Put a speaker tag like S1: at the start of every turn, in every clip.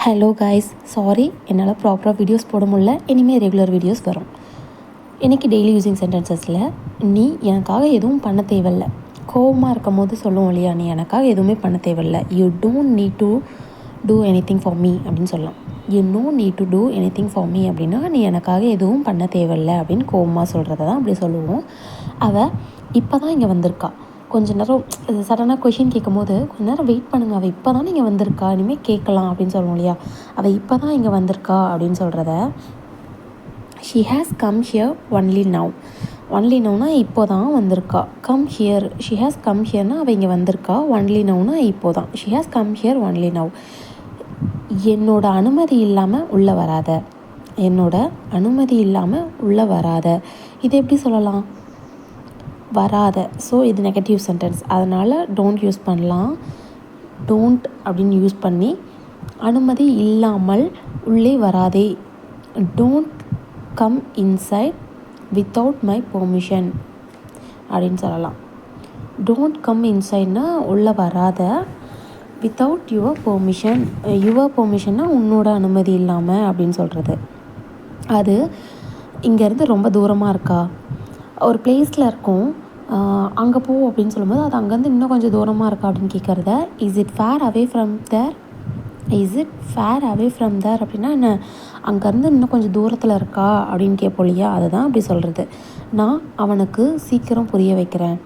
S1: Hello guys, sorry என்னால் ப்ராப்பராக videos போட முடியல. இனிமேல் ரெகுலர் வீடியோஸ் வரும். இன்றைக்கி டெய்லி யூஸிங் சென்டென்சஸில் நீ எனக்காக எதுவும் பண்ண தேவையில்லை. கோவமாக இருக்கும் போது சொல்லுவோம் இல்லையா, நீ எனக்காக எதுவுமே பண்ண தேவையில்லை. You don't need to do anything for me அப்படின்னு சொல்லலாம். You no need to do anything for me அப்படின்னா நீ எனக்காக எதுவும் பண்ண தேவையில்லை அப்படின்னு கோவமாக சொல்கிறத தான் அப்படி சொல்லுவோம். அவள் இப்போ தான் இங்கே வந்திருக்கா. கொஞ்ச நேரம் சடனாக கொஷின் கேட்கும்போது கொஞ்ச நேரம் வெயிட் பண்ணுங்கள், அவள் இப்போ தான் இங்கே வந்திருக்கா, இனிமேல் கேட்கலாம் அப்படின்னு சொல்லுவோம் இல்லையா. அவள் இப்போ தான் இங்கே வந்திருக்கா அப்படின்னு சொல்கிறத she has come here only now. Only நவ்னா இப்போ தான் வந்திருக்கா. Come here, she has come ஹியர்னால் அவள் இங்கே வந்திருக்கா. ஒன்லி நவ்னா இப்போ தான். She has come here only now. என்னோட அனுமதி இல்லாமல் உள்ளே வராத. என்னோட அனுமதி இல்லாமல் உள்ளே வராத. இது எப்படி சொல்லலாம்? வராத. ஸோ இது நெகட்டிவ் சென்டென்ஸ், அதனால் டோன்ட் யூஸ் பண்ணலாம். டோன்ட் அப்படின்னு யூஸ் பண்ணி அனுமதி இல்லாமல் உள்ளே வராதே. Don't come inside without my permission அப்படின்னு சொல்லலாம். டோன்ட் கம் இன்சைட்னா உள்ளே வராத. வித்தவுட் யுவர் பெர்மிஷன், யுவர் பெர்மிஷன்னா உன்னோட அனுமதி இல்லாமல் அப்படின்னு சொல்கிறது. அது இங்கேருந்து ரொம்ப தூரமாக இருக்கா, ஒரு பிளேஸில் இருக்கும், அங்கே போ அப்படின்னு சொல்லும்போது அது அங்கேருந்து இன்னும் கொஞ்சம் தூரமாக இருக்கா அப்படின்னு கேட்குறத is it far away from there. Is it far away from there அப்படின்னா என்ன, அங்கேருந்து இன்னும் கொஞ்சம் தூரத்தில் இருக்கா அப்படின்னு கேட்போம் இல்லையா, அதுதான் அப்படி சொல்கிறது. நான் அவனுக்கு சீக்கிரம் புரிய வைக்கிறேன்.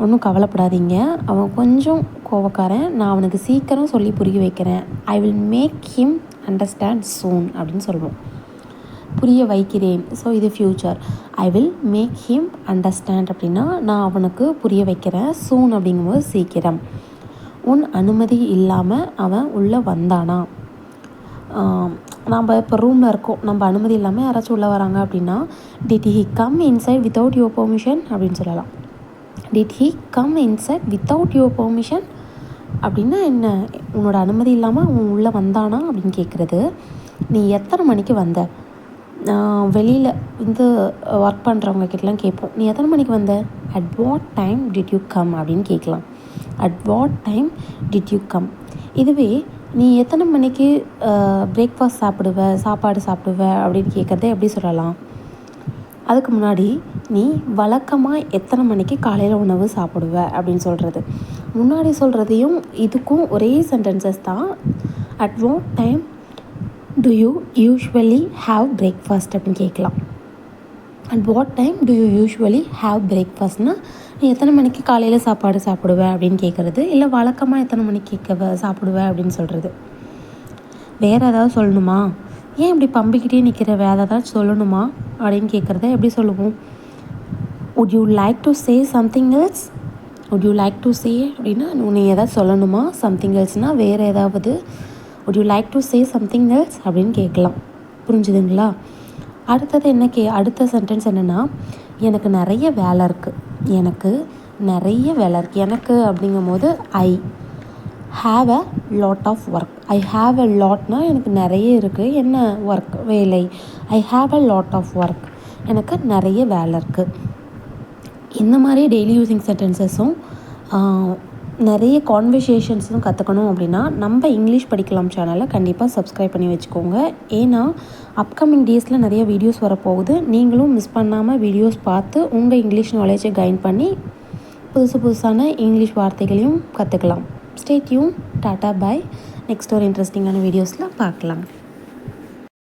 S1: ஒன்றும் கவலைப்படாதீங்க, அவன் கொஞ்சம் கோவக்காரன், நான் அவனுக்கு சீக்கிரம் சொல்லி புரிய வைக்கிறேன். I will make him understand soon அப்படின்னு சொல்லுவோம். புரிய வைக்கிறேன். ஸோ இது future. I will make him understand அப்படின்னா நான் அவனுக்கு புரிய வைக்கிறேன். சூன் அப்படிங்கும்போது சீக்கிரம். உன் அனுமதி இல்லாமல் அவன் உள்ளே வந்தானா. நம்ம இப்போ ரூமில் இருக்கோம், நம்ம அனுமதி இல்லாமல் யாராச்சும் உள்ளே வராங்க அப்படின்னா did he come inside without your permission அப்படின்னு சொல்லலாம். Did he come inside without your permission அப்படின்னா என்ன, உன்னோட அனுமதி இல்லாமல் அவன் உள்ளே வந்தானா அப்படின்னு கேட்குறது. நீ எத்தனை மணிக்கு வந்த. வெளியில் ஒர்க் பண்ணுறவங்க கிட்டலாம் கேட்போம், நீ எத்தனை மணிக்கு வந்த. At what time did you come அப்படின்னு கேட்கலாம். At what time did you come. இதுவே நீ எத்தனை மணிக்கு பிரேக்ஃபாஸ்ட் சாப்பாடு சாப்பிடுவ அப்படின்னு கேட்குறத எப்படி சொல்லலாம். அதுக்கு முன்னாடி நீ வழக்கமாக எத்தனை மணிக்கு காலையில் உணவு சாப்பிடுவ அப்படின்னு சொல்கிறது. முன்னாடி சொல்கிறதையும் இதுக்கும் ஒரே சென்டென்சஸ் தான். At what time do you usually have breakfast அப்படின்னு கேட்கலாம். At what time do you usually have breakfastனா நீ எத்தனை மணிக்கு காலையில் சாப்பாடு சாப்பிடுவ அப்படின்னு கேட்குறது. இல்லை வழக்கமாக எத்தனை மணிக்கு சாப்பிடுவ அப்படின்னு சொல்கிறது. வேறு ஏதாவது சொல்லணுமா, ஏன் இப்படி பம்பிக்கிட்டே நிற்கிற, வேறு ஏதாவது சொல்லணுமா அப்படின்னு கேட்குறத எப்படி சொல்லுவோம். would you like to say something else. would you like to say அப்படின்னா நீ ஏதாவது சொல்லணுமா. something elseனால் வேறு ஏதாவது. would you like to say something else அப்படின்னு கேட்கலாம். புரிஞ்சுதுங்களா? அடுத்தது அடுத்த சென்டென்ஸ் என்னென்னா, எனக்கு நிறைய வேலை இருக்குது. எனக்கு நிறைய வேலை இருக்குது. எனக்கு அப்படிங்கும் போது I have a lot of work. I have a லாட்னா எனக்கு நிறைய இருக்குது. என்ன ஒர்க், வேலை. I have a lot of work, எனக்கு நிறைய வேலை இருக்குது. இந்த மாதிரி டெய்லி யூஸிங் சென்டென்சஸும் நிறைய கான்வர்சேஷன்ஸும் கற்றுக்கணும் அப்படின்னா நம்ம இங்கிலீஷ் படிக்கலாம் சேனலை கண்டிப்பாக சப்ஸ்கிரைப் பண்ணி வச்சுக்கோங்க. ஏன்னா அப்கமிங் டேஸில் நிறைய வீடியோஸ் வரப்போகுது. நீங்களும் மிஸ் பண்ணாமல் வீடியோஸ் பார்த்து உங்கள் இங்கிலீஷ் நாலேஜை கெயின் பண்ணி புதுசான இங்கிலீஷ் வார்த்தைகளையும் கற்றுக்கலாம். Stay tune. டாட்டா பாய். நெக்ஸ்ட் ஒரு இன்ட்ரெஸ்டிங்கான வீடியோஸில் பார்க்கலாம்.